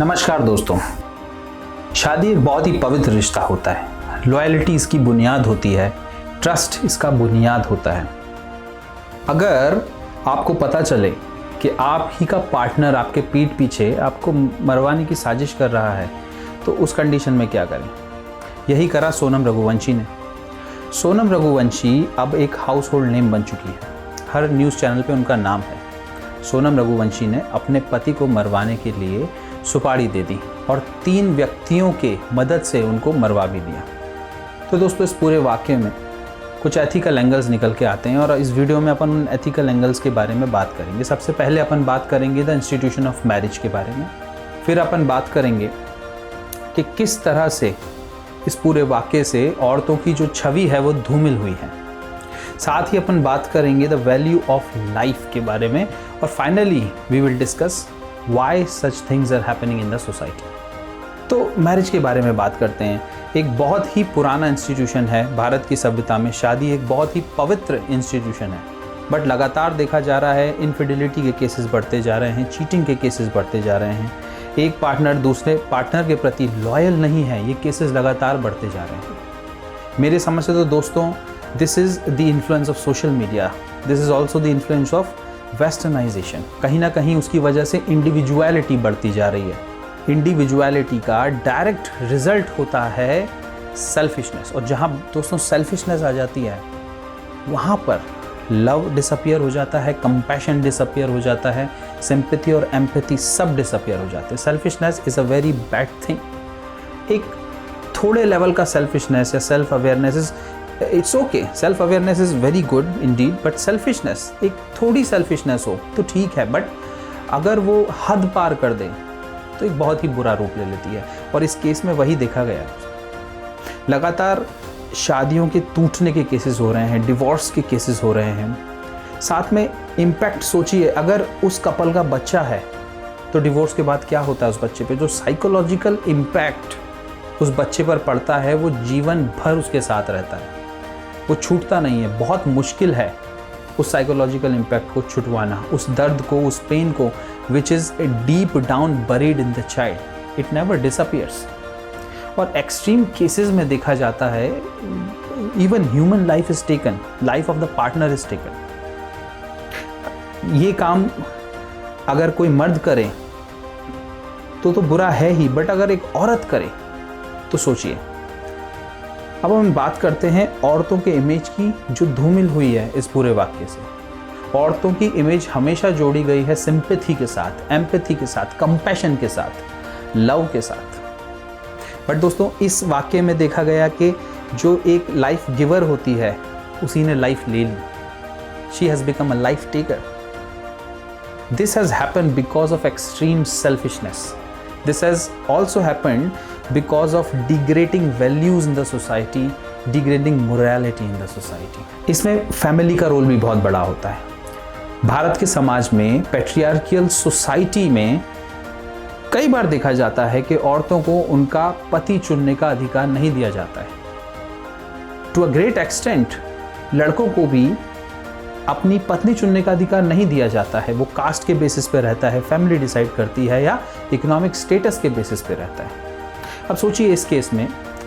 नमस्कार दोस्तों। शादी एक बहुत ही पवित्र रिश्ता होता है। लॉयल्टी इसकी बुनियाद होती है, ट्रस्ट इसका बुनियाद होता है। अगर आपको पता चले कि आप ही का पार्टनर आपके पीठ पीछे आपको मरवाने की साजिश कर रहा है तो उस कंडीशन में क्या करें? यही करा सोनम रघुवंशी ने। सोनम रघुवंशी अब एक हाउस होल्ड नेम बन चुकी है। हर न्यूज़ चैनल पे उनका नाम है। सोनम रघुवंशी ने अपने पति को मरवाने के लिए सुपारी दे दी और 3 व्यक्तियों के मदद से उनको मरवा भी दिया। तो दोस्तों, इस पूरे वाक़ये में कुछ एथिकल एंगल्स निकल के आते हैं और इस वीडियो में अपन उन एथिकल एंगल्स के बारे में बात करेंगे। सबसे पहले अपन बात करेंगे द इंस्टीट्यूशन ऑफ मैरिज के बारे में। फिर अपन बात करेंगे कि किस तरह से इस पूरे वाक़ये से औरतों की जो छवि है वो धूमिल हुई है। साथ ही अपन बात करेंगे द वैल्यू ऑफ लाइफ के बारे में और finally we will discuss why such things are happening in the society. तो मैरिज के बारे में बात करते हैं। एक बहुत ही पुराना इंस्टीट्यूशन है भारत की सभ्यता में। शादी एक बहुत ही पवित्र इंस्टीट्यूशन है, बट लगातार देखा जा रहा है इनफिडिलिटी के केसेस बढ़ते जा रहे हैं, चीटिंग के केसेस बढ़ते जा रहे हैं, एक पार्टनर दूसरे पार्टनर के प्रति लॉयल नहीं है, ये केसेस लगातार बढ़ते जा रहे हैं। मेरे समझ से तो दोस्तों, this is the influence of social media, this is also the influence of westernisation. कहीं ना कहीं उसकी वजह से इंडिविजुअलिटी बढ़ती जा रही है। इंडिविजुअलिटी का डायरेक्ट रिजल्ट होता है सेल्फिशनेस, और जहाँ दोस्तों सेल्फिशनेस आ जाती है वहाँ पर लव डिसअपियर हो जाता है, कंपैशन डिसअपियर हो जाता है, सिंपैथी और एम्पैथी सब डिसअपियर हो जाते हैं। Selfishness is a very bad thing. एक थोड़े लेवल का सेल्फिशनेस या self awareness is it's okay, self awareness is very good Indeed, but selfishness, एक थोड़ी सेल्फिशनेस हो तो ठीक है, बट अगर वो हद पार कर दे तो एक बहुत ही बुरा रूप ले लेती है। और इस केस में वही देखा गया। लगातार शादियों के टूटने के केसेस हो रहे हैं, डिवोर्स के केसेस हो रहे हैं। साथ में इम्पैक्ट सोचिए, अगर उस कपल का बच्चा है तो डिवोर्स के बाद क्या होता है उस बच्चे पे। जो साइकोलॉजिकल इम्पैक्ट उस बच्चे पर पड़ता है वो जीवन भर उसके साथ रहता है, वो छूटता नहीं है। बहुत मुश्किल है उस साइकोलॉजिकल इम्पैक्ट को छुटवाना, उस दर्द को, उस पेन को, which is a deep down buried in the child. It never disappears. और एक्सट्रीम केसेस में देखा जाता है even human life is taken, life of the partner is taken. ये काम अगर कोई मर्द करे तो बुरा है ही, बट अगर एक औरत करे तो सोचिए। अब हम बात करते हैं औरतों के इमेज की जो धूमिल हुई है इस पूरे वाक्य से। औरतों की इमेज हमेशा जोड़ी गई है सिंपैथी के साथ, एम्पैथी के साथ, कंपैशन के साथ, लव के साथ। बट दोस्तों, इस वाक्य में देखा गया कि जो एक लाइफ गिवर होती है उसी ने लाइफ ले ली। She has become a life taker. This has happened because of extreme selfishness. This has also happened because of degrading values in the society, degrading morality in the society. इसमें family का role भी बहुत बड़ा होता है। भारत के समाज में, पैट्रियार्कियल सोसाइटी में कई बार देखा जाता है कि औरतों को उनका पति चुनने का अधिकार नहीं दिया जाता है। टू अ ग्रेट एक्सटेंट लड़कों को भी अपनी पत्नी चुनने का अधिकार नहीं दिया जाता है। वो कास्ट के बेसिस पे रहता है, फैमिली डिसाइड करती है, या इकोनॉमिक स्टेटस के बेसिस पे रहता है। अब सोचिए, इस केस में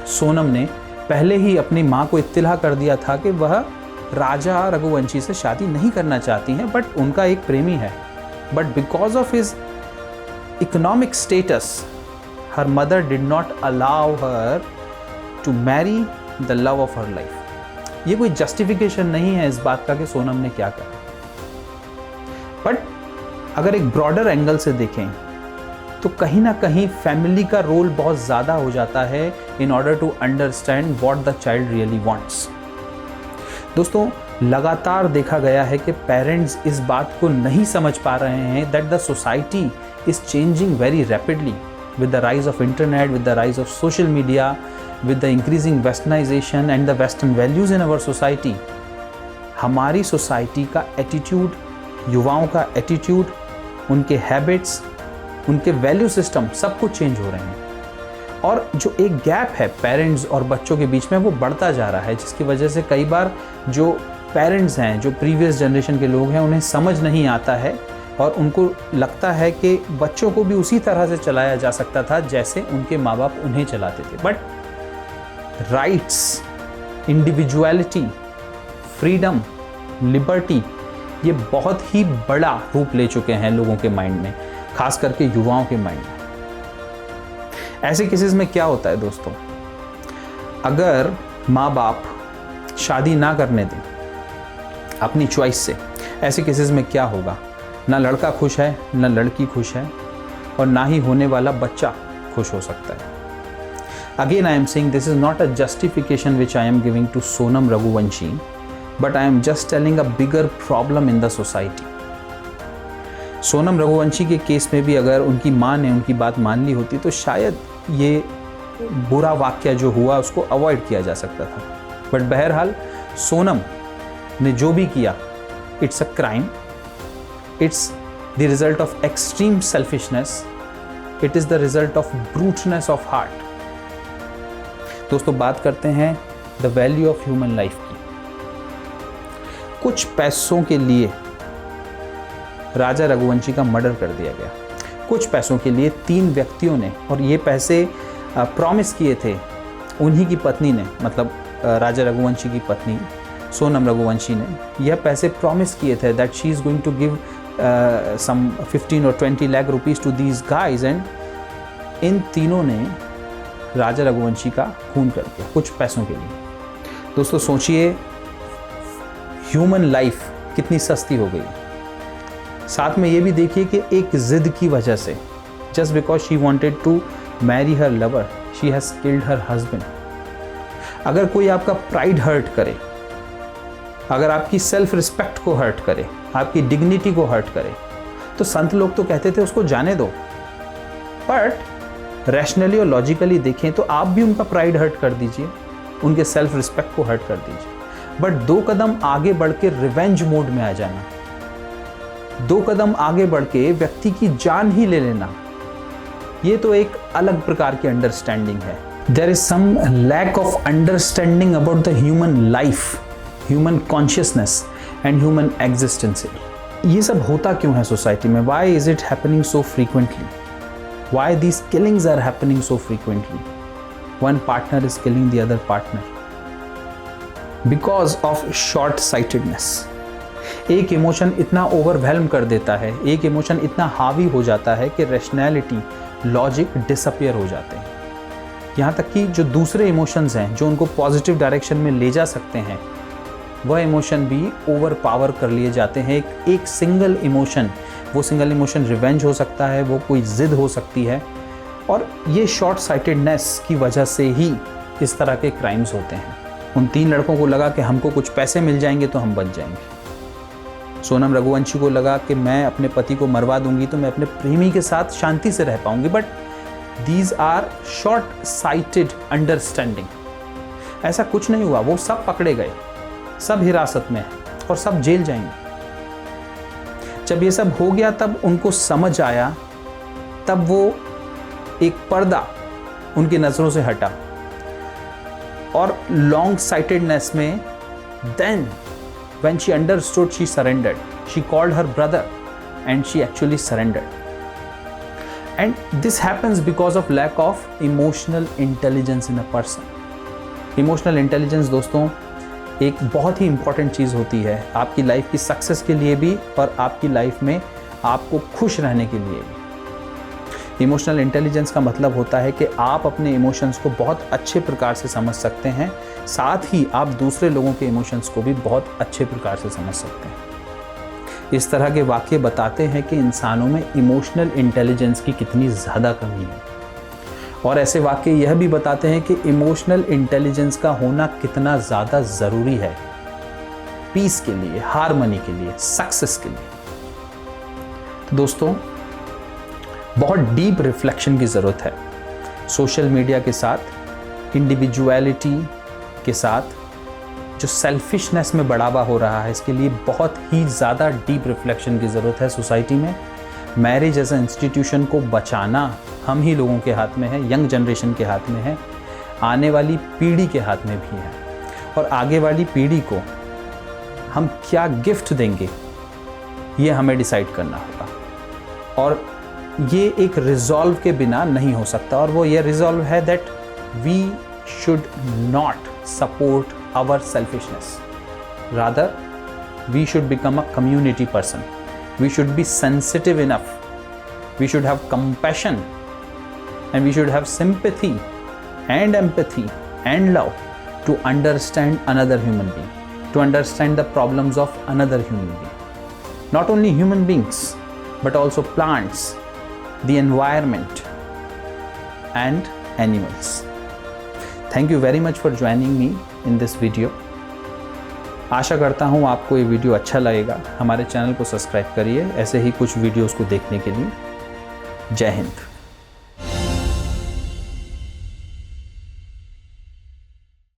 सोनम ने पहले ही अपनी माँ को इत्तिला कर दिया था कि वह राजा रघुवंशी से शादी नहीं करना चाहती हैं, बट उनका एक प्रेमी है। But because of his economic status her mother did not allow her to marry the love of her life. ये कोई जस्टिफिकेशन नहीं है इस बात का कि सोनम ने क्या करा, बट अगर एक ब्रॉडर एंगल से देखें तो कहीं ना कहीं फैमिली का रोल बहुत ज़्यादा हो जाता है in order to understand what the child really wants. दोस्तों, लगातार देखा गया है कि पेरेंट्स इस बात को नहीं समझ पा रहे हैं that the society is changing very rapidly with the rise of internet, with the rise of social media, with the increasing westernization and the western values in our society। हमारी सोसाइटी का एटीट्यूड, युवाओं का attitude, उनके habits, उनके value system सब कुछ change हो रहे हैं। और जो एक गैप है पेरेंट्स और बच्चों के बीच में वो बढ़ता जा रहा है, जिसकी वजह से कई बार जो पेरेंट्स हैं, जो प्रीवियस जनरेशन के लोग हैं, उन्हें समझ नहीं आता है और उनको लगता है कि बच्चों को भी उसी तरह से चलाया जा सकता था जैसे उनके माँ बाप उन्हें चलाते थे। But rights, individuality, freedom, liberty, ये बहुत ही बड़ा रूप ले चुके हैं लोगों के माइंड में, खास करके युवाओं के माइंड में। ऐसे केसेस में क्या होता है दोस्तों, अगर माँ बाप शादी ना करने दें अपनी चॉइस से, ऐसे केसेस में क्या होगा, ना लड़का खुश है ना लड़की खुश है और ना ही होने वाला बच्चा खुश हो सकता है। Again I am saying this is not a justification which I am giving to Sonam Raghuvanshi, but I am just telling a bigger problem in the society. Sonam Raghuvanshi के केस में भी अगर उनकी माँ ने उनकी बात मान ली होती तो शायद ये बुरा वाक्य जो हुआ उसको अवॉइड किया जा सकता था। बट बहरहाल सोनम ने जो भी किया, it's a crime, it's the result of extreme selfishness, it is the result of bruteness of heart. दोस्तों बात करते हैं the value of human life की। कुछ पैसों के लिए राजा रघुवंशी का मर्डर कर दिया गया। कुछ पैसों के लिए 3 व्यक्तियों ने, और ये पैसे प्रॉमिस किए थे उन्हीं की पत्नी ने, मतलब राजा रघुवंशी की पत्नी सोनम रघुवंशी ने यह पैसे प्रॉमिस किए थे that she is going to give some 15 और 20 lakh rupees to these guys, and इन तीनों ने राजा रघुवंशी का खून कर दिया कुछ पैसों के लिए। दोस्तों सोचिए ह्यूमन लाइफ कितनी सस्ती हो गई। साथ में ये भी देखिए कि एक जिद की वजह से, just because she wanted to marry her lover, she has killed her husband. अगर कोई आपका प्राइड हर्ट करे, अगर आपकी सेल्फ रिस्पेक्ट को हर्ट करे, आपकी डिग्निटी को हर्ट करे, तो संत लोग तो कहते थे उसको जाने दो। बट रैशनली और लॉजिकली देखें तो आप भी उनका प्राइड हर्ट कर दीजिए, उनके सेल्फ रिस्पेक्ट को हर्ट कर दीजिए। बट 2 कदम आगे बढ़ के रिवेंज मोड में आ जाना, 2 कदम आगे बढ़ के व्यक्ति की जान ही ले लेना, ये तो एक अलग प्रकार की अंडरस्टैंडिंग है। There is some lack of understanding about the human life, human consciousness and human existence. ये सब होता क्यों है सोसाइटी में? Why is it happening so frequently? Why these killings are happening so frequently? One partner is killing the other partner because of short sightedness. एक emotion इतना overwhelm कर देता है, एक इमोशन इतना हावी हो जाता है कि रैशनैलिटी, लॉजिक डिसअपियर हो जाते हैं। यहाँ तक कि जो दूसरे इमोशंस हैं जो उनको पॉजिटिव डायरेक्शन में ले जा सकते हैं, वह इमोशन भी ओवर पावर कर लिए जाते हैं। एक सिंगल इमोशन, वो सिंगल इमोशन रिवेंज हो सकता है, वो कोई जिद हो सकती है, और ये शॉर्ट साइटेडनेस की वजह से ही इस तरह के क्राइम्स होते हैं। उन 3 लड़कों को लगा कि हमको कुछ पैसे मिल जाएंगे तो हम बच जाएंगे। सोनम रघुवंशी को लगा कि मैं अपने पति को मरवा दूंगी तो मैं अपने प्रेमी के साथ शांति से रह पाऊंगी। But these are short sighted understanding. ऐसा कुछ नहीं हुआ, वो सब पकड़े गए, सब हिरासत में और सब जेल जाएंगे। जब ये सब हो गया तब उनको समझ आया, तब वो एक पर्दा उनकी नजरों से हटा, और लॉन्ग साइटेडनेस में then when she understood, she surrendered. She called her brother and she actually surrendered. And this happens because of lack of emotional intelligence in a person. Emotional intelligence दोस्तों एक बहुत ही important चीज़ होती है आपकी life की success के लिए भी और आपकी लाइफ में आपको खुश रहने के लिए भी। इमोशनल इंटेलिजेंस का मतलब होता है कि आप अपने इमोशंस को बहुत अच्छे प्रकार से समझ सकते हैं, साथ ही आप दूसरे लोगों के इमोशंस को भी बहुत अच्छे प्रकार से समझ सकते हैं। इस तरह के वाक़ये बताते हैं कि इंसानों में इमोशनल इंटेलिजेंस की कितनी ज़्यादा कमी है, और ऐसे वाक़ये यह भी बताते हैं कि इमोशनल इंटेलिजेंस का होना कितना ज़्यादा ज़रूरी है पीस के लिए, हार्मनी के लिए, सक्सेस के लिए। तो दोस्तों बहुत डीप रिफ्लेक्शन की ज़रूरत है। सोशल मीडिया के साथ, इंडिविजुअलिटी के साथ जो सेल्फिशनेस में बढ़ावा हो रहा है, इसके लिए बहुत ही ज़्यादा डीप रिफ्लेक्शन की ज़रूरत है सोसाइटी में। मैरिज एज ए इंस्टीट्यूशन को बचाना हम ही लोगों के हाथ में है, यंग जनरेशन के हाथ में है, आने वाली पीढ़ी के हाथ में भी है, और आगे वाली पीढ़ी को हम क्या गिफ्ट देंगे ये हमें डिसाइड करना होगा। और ये एक रिजॉल्व के बिना नहीं हो सकता, और वो ये रिजॉल्व है that we should not support our selfishness, rather we should become a community person, we should be sensitive enough, we should have compassion and we should have sympathy and empathy and love to understand another human being, to understand the problems of another human being. Not only human beings, but also plants, the environment and animals. Thank you very much for joining me in this video. आशा करता हूँ आपको ये video अच्छा लगेगा। हमारे channel को subscribe करिए ऐसे ही कुछ वीडियोस को देखने के लिए। जय हिंद।